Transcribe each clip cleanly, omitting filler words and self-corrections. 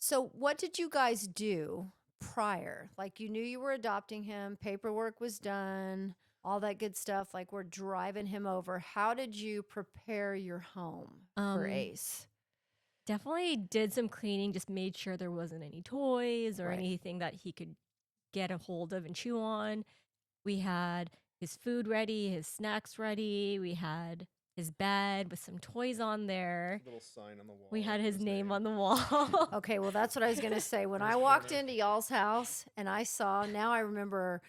So, what did you guys do prior? Like, you knew you were adopting him, paperwork was done, all that good stuff. Like, we're driving him over. How did you prepare your home for Um, Ace? Definitely did some cleaning, just made sure there wasn't any toys or Right. anything that he could get a hold of and chew on. We had his food ready, his snacks ready. We had his bed with some toys on there. Little sign on the wall. We had with his name on the wall. Okay, well, that's what I was going to say. When In I his walked corner. into y'all's house and I saw, now I remember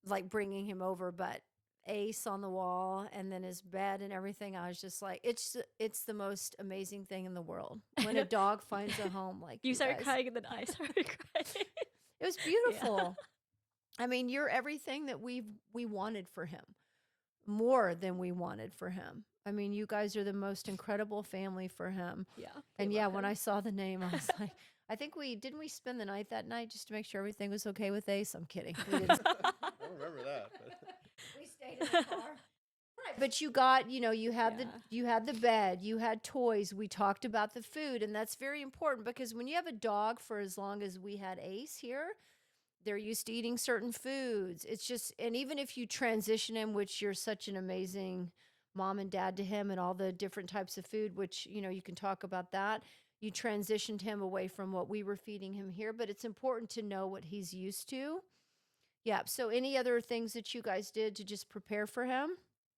like bringing him over, but Ace on the wall and then his bed and everything, I was just like, it's the most amazing thing in the world when a dog finds a home like You you started guys. crying and then I started crying. It was Yeah. beautiful. I mean, you're everything that we wanted for him, more than we wanted for him. I mean, you guys are the most incredible family for him. Yeah. And yeah, when I saw the name, I was like, I think didn't we spend the night that night just to make sure everything was okay with Ace? I'm kidding. We didn't. I don't remember that. But We stayed in the car. Right, but you got, you had Yeah. you had the bed, you had toys. We talked about the food, and that's very important because when you have a dog for as long as we had Ace here, they're used to eating certain foods. It's just, and even if you transition him, which you're such an amazing mom and dad to him and all the different types of food, which, you can talk about that. You transitioned him away from what we were feeding him here, but it's important to know what he's used to. Yeah. So, any other things that you guys did to just prepare for him?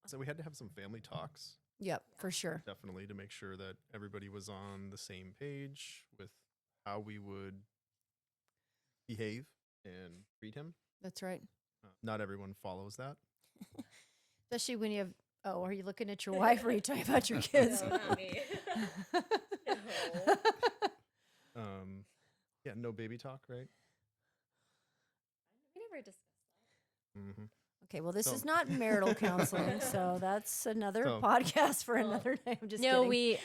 so we had to have some family talks, Yep, for sure. definitely, to make sure that everybody was on the same page with how we would behave and treat him. That's right. Not everyone follows that. Especially when you have, oh, are you looking at your wife or are you talking about your kids? No, not me. Yeah, no baby talk, right? We never discussed Mm-hmm. Okay, well, this So- is not marital counseling, so that's another So- podcast for Well, another day. I'm just No, kidding.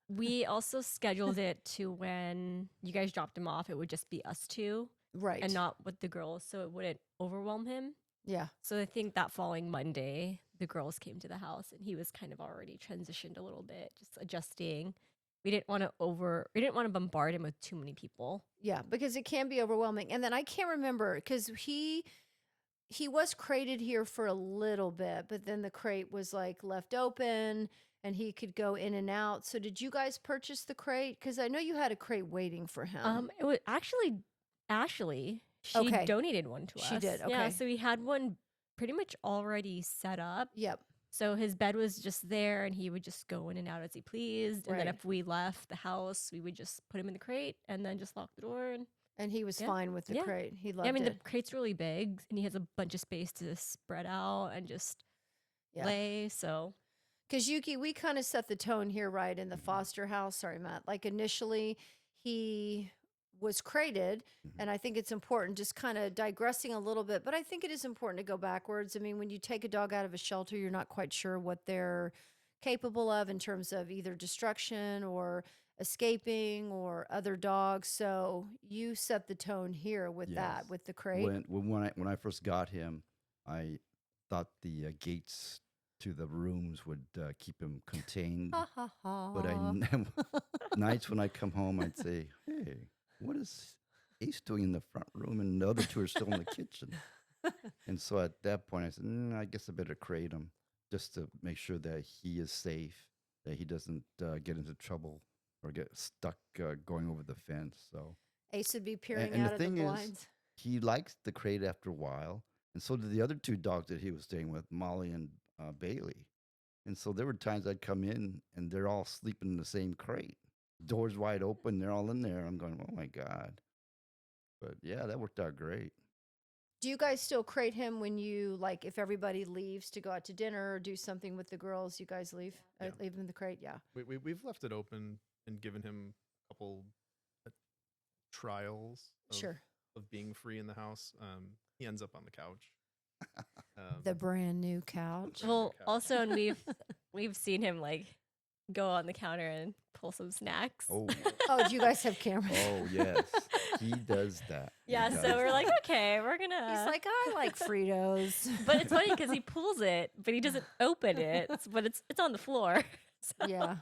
we also scheduled it to when you guys dropped him off, it would just be us two Right. and not with the girls, so it wouldn't overwhelm him. Yeah. So I think that following Monday, the girls came to the house and he was kind of already transitioned a little bit, just adjusting. We didn't want to bombard him with too many people. Yeah, because it can be overwhelming. And then I can't remember because he was crated here for a little bit, but then the crate was like left open and he could go in and out. So did you guys purchase the crate? Because I know you had a crate waiting for him. It was actually Ashley. She Okay. donated one to us. She did, Yeah, okay. so we had one pretty much already set up. Yep. So his bed was just there and he would just go in and out as he pleased. And then Right. if we left the house, we would just put him in the crate and then just lock the door. And And he was Yeah. fine with the Yeah. crate. He loved yeah, I mean, it. the crate's really big and he has a bunch of space to spread out and just Yeah. lay. So Because Yuki, we kind of set the tone here, right, in the foster house. Sorry, Matt. Like initially, he was crated, and I think it's important, just kind of digressing a little bit, but I think it is important to go backwards. I mean, when you take a dog out of a shelter, you're not quite sure what they're capable of in terms of either destruction or escaping or other dogs. So you set the tone here with that, Yes. with the crate. When I first got him, I thought the gates to the rooms would keep him contained. Ha ha ha. But nights when I come home, I'd say, "Hey, what is Ace doing in the front room?" And the other two are still in the kitchen. And so at that point, I said, "I guess I better crate him just to make sure that he is safe, that he doesn't get into trouble or get stuck going over the fence." So Ace would be peering and out the of the thing is, blinds. he likes the crate after a while, and so did the other two dogs that he was staying with, Molly and Bailey. And so there were times I'd come in and they're all sleeping in the same crate. Doors wide open, they're all in there. I'm going, "Oh my God." But yeah, that worked out great. Do you guys still crate him when you like if everybody leaves to go out to dinner or do something with the girls? You guys leave, Yeah. leave him in the crate, yeah. We've left it open and given him a couple trials Sure. of being free in the house. He ends up on the couch. The brand new couch. well, couch. also, and we've seen him like go on the counter and pull some snacks. Oh, Oh, do you guys have cameras? oh yes, he does that. He Yeah, does so we're like, that. okay, we're gonna. He's like, I like Fritos. But it's funny because he pulls it, but he doesn't open it. But it's on the floor. So. Yeah.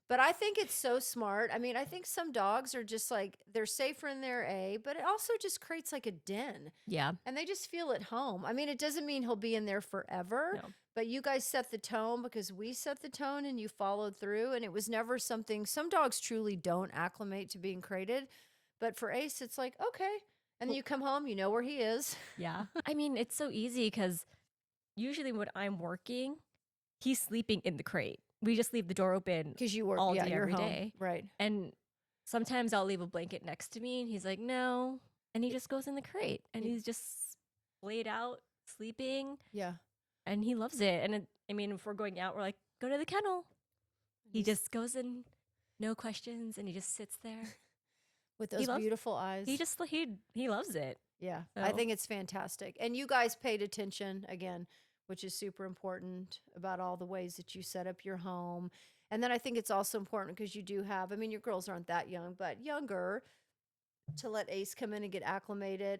But I think it's so smart. I mean, I think some dogs are just like they're safer in their A, but it also just creates like a den Yeah. and they just feel at home. I mean, it doesn't mean he'll be in there forever, No. but you guys set the tone because we set the tone and you followed through. And it was never something, some dogs truly don't acclimate to being crated. But for Ace, it's like, okay. And then you come home, you know where he is. Yeah. I mean, it's so easy because usually when I'm working, he's sleeping in the crate. We just leave the door open. Because you work All yeah, day, you're every home. day. Right. And sometimes I'll leave a blanket next to me and he's like, no. And he just goes in the crate and Yeah. he's just laid out, sleeping, Yeah. and he loves it. And I mean, if we're going out, we're like, go to the kennel. He just goes in, no questions, and he just sits there. With He those loves- beautiful eyes. He loves it. Yeah, I So- think it's fantastic. And you guys paid attention again, which is super important about all the ways that you set up your home. And then I think it's also important because you do have, I mean, your girls aren't that young, but younger, to let Ace come in and get acclimated